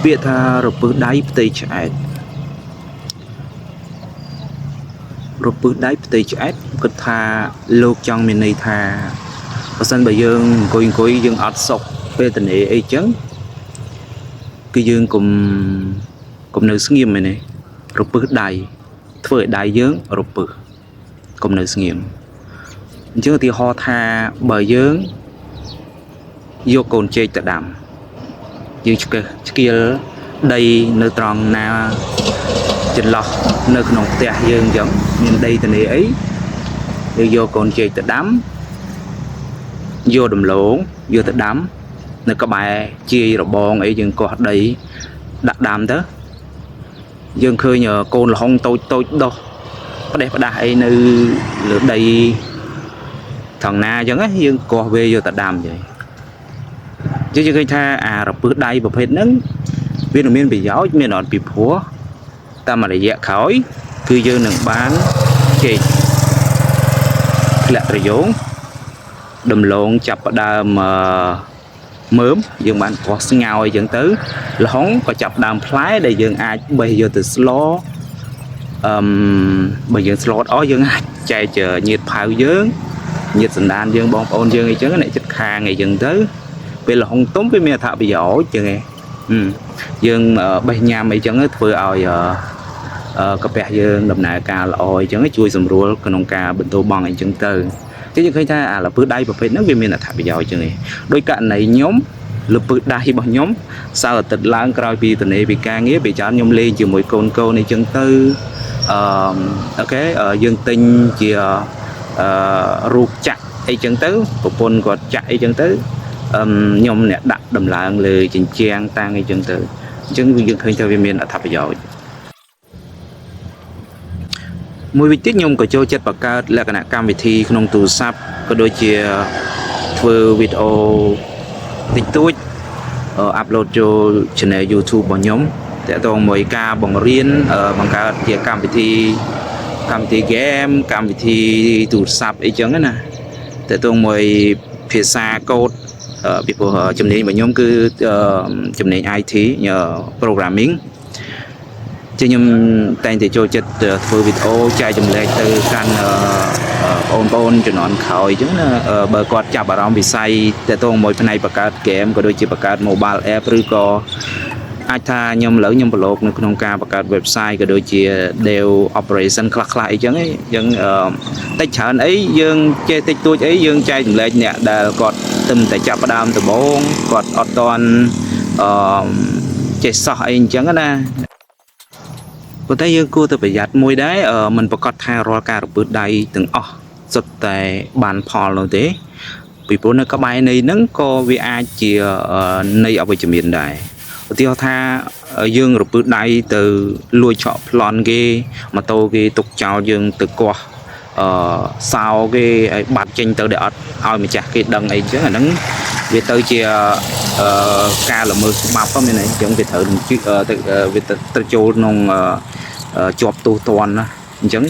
ពាក្យថារពឹសដៃផ្ទៃឆ្អែតរពឹសដៃផ្ទៃឆ្អែតគិតថាលោកចង់មានន័យថាបើសិនបើយើងអង្គុយយើងអត់សុខវេទនាអីចឹងគឺយើងកុំនៅស្ងៀមឯនេះរពឹសដៃធ្វើឲ្យដៃយើងរពឹសកុំនៅស្ងៀមអញ្ចឹងឧទាហរណ៍ថាបើយើងយកកូនចេកទៅដាំយើងឆ្កៀលដីនៅត្រង់ណាចន្លោះនៅក្នុងផ្ទះយើងអញ្ចឹងមានដីទនេអីយើងយកកូនចេកទៅដាំយកដំឡូងយកទៅដាំនៅក្បែរជាយរបងអីយើងកោះដីដាក់ដាំទៅយើងឃើញកូនល្ហុងតូចដុះផ្ដេសផ្ដាស់អីនៅលើដីថងណាអញ្ចឹងយើងកោះវាយកទៅដាំអញ្ចឹងយើងឃើញថាអារពឹសដៃប្រភេទហ្នឹងវានឹងមានប្រយោជន៍មានអត់ពីព្រោះតាមរយៈក្រោយគឺយើងនឹងបានចេកធ្លាក់ត្រយងដំឡូងចាប់ផ្ដើមមើមយើងបានព្រោះស្ងោយអញ្ចឹងទៅល្ហុងក៏ចាប់ដើមផ្លែដែលយើងអាចបេះយកទៅស្លបើយើងស្លអស់យើងអាចចែកញាតិផៅយើងញាតិសន្តានយើងបងប្អូនយើងអីចឹងអ្នកចិត្តខាងអីចឹងទៅពេលល្ហុងទុំវាមានអត្ថប្រយោជន៍ចឹងឯងយើងបេះញ៉ាំអីចឹងធ្វើឲ្យកាពះយើងដំណើរការល្អអីចឹងជួយសម្រួលក្នុងការបន្តបង់អីចឹងទៅយើងឃើញថាអាលពឹសដៃប្រភេទហ្នឹងវាមានអត្ថប្រយោជន៍ចឹងឯងដោយករណីខ្ញុំលពឹសដៃរបស់ខ្ញុំសៅរ៍អាទិត្យឡើងក្រោយពីទនេពីការងារពេលច្រើនខ្ញុំលេងជាមួយកូនអីចឹងទៅអូខេយើងទិញជារូបចាក់អីចឹងទៅប្រពន្ធគាត់ចាក់អីចឹងទៅខ្ញុំអ្នកដាក់ដំឡើងលើជញ្ជាំងតាំងអីចឹងទៅអញ្ចឹងយើងឃើញថាវាមានអត្ថប្រយោជន៍មួយវិញទៀតខ្ញុំក៏ចូលចិត្តបង្កើតលក្ខណៈកម្មវិធីក្នុងទូរស័ព្ទក៏ដូចជាធ្វើវីដេអូតិចតួចអាប់ឡូតចូល channel YouTube របស់ខ្ញុំតាក់ទងមួយការបង្រៀនបង្កើតជាកម្មវិធី game កម្មវិធីទូរស័ព្ទអីចឹងណាតាក់ទងមួយភាសាកូដពីព្រោះជំនាញរបស់ខ្ញុំគឺជំនាញ IT programming ជាខ្ញុំតែងតែចូលចិត្តធ្វើវីដេអូចែកចម្លែកទៅកាន់បងប្អូនជំនាន់ក្រោយអញ្ចឹងណាបើគាត់ចាប់អារម្មណ៍វិស័យតាក់ទងមួយផ្នែកបង្កើតហ្គេមក៏ដូចជាបង្កើត mobile app ឬក៏អាចថាខ្ញុំឥឡូវខ្ញុំប្រឡូកនៅក្នុងការបង្កើត website ក៏ដូចជា dev operation ខ្លះអីចឹងយើងតិចច្រើនអីយើងចេះតិចតួចអីយើងចែកចម្លែកអ្នកដែលគាត់ទឹមតែចាប់ផ្ដើមដំបូងគាត់អត់ទាន់ចេះសោះអីអញ្ចឹងណាប៉ុន្តែយើងគួរតែប្រយ័ត្នមួយដែរមិនប្រកាសថារាល់ការរពឹសដៃទាំងអស់សុទ្ធតែបានផលនោះទេពីព្រោះនៅក្បែរនៃហ្នឹងក៏វាអាចជានៃអវិជ្ជមានដែរឧទាហរណ៍ថាយើងរពឹសដៃទៅលួចឆក់ប្លន់គេម៉ូតូគេទុកចោលយើងទៅកោះសោគេឲ្យបាត់ចេញទៅដែលអត់ឲ្យម្ចាស់គេដឹងអីចឹងអាហ្នឹងវាទៅជាការល្មើសច្បាប់ហ្នឹងមែនទេអញ្ចឹងវាត្រូវវាទៅចូលក្នុងជាប់ទោសទណ្ឌណាអញ្ចឹង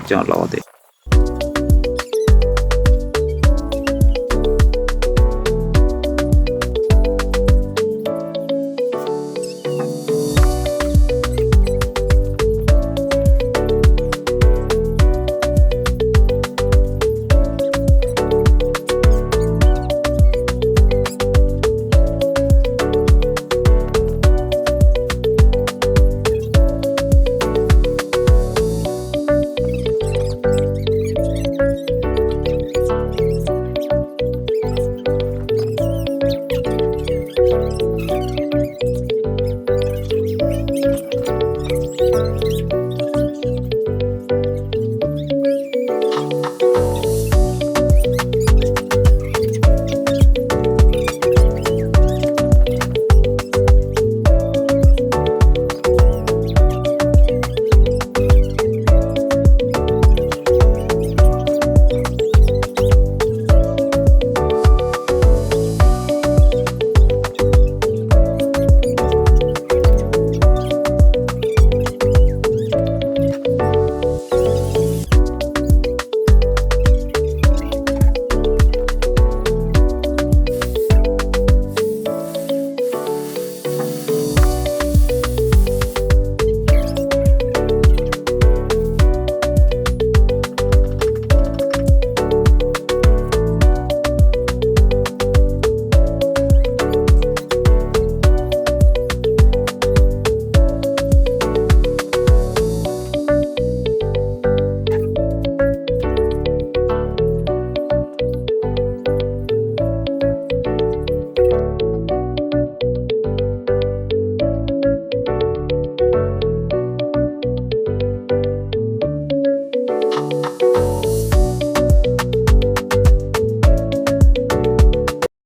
ចាល្អទេ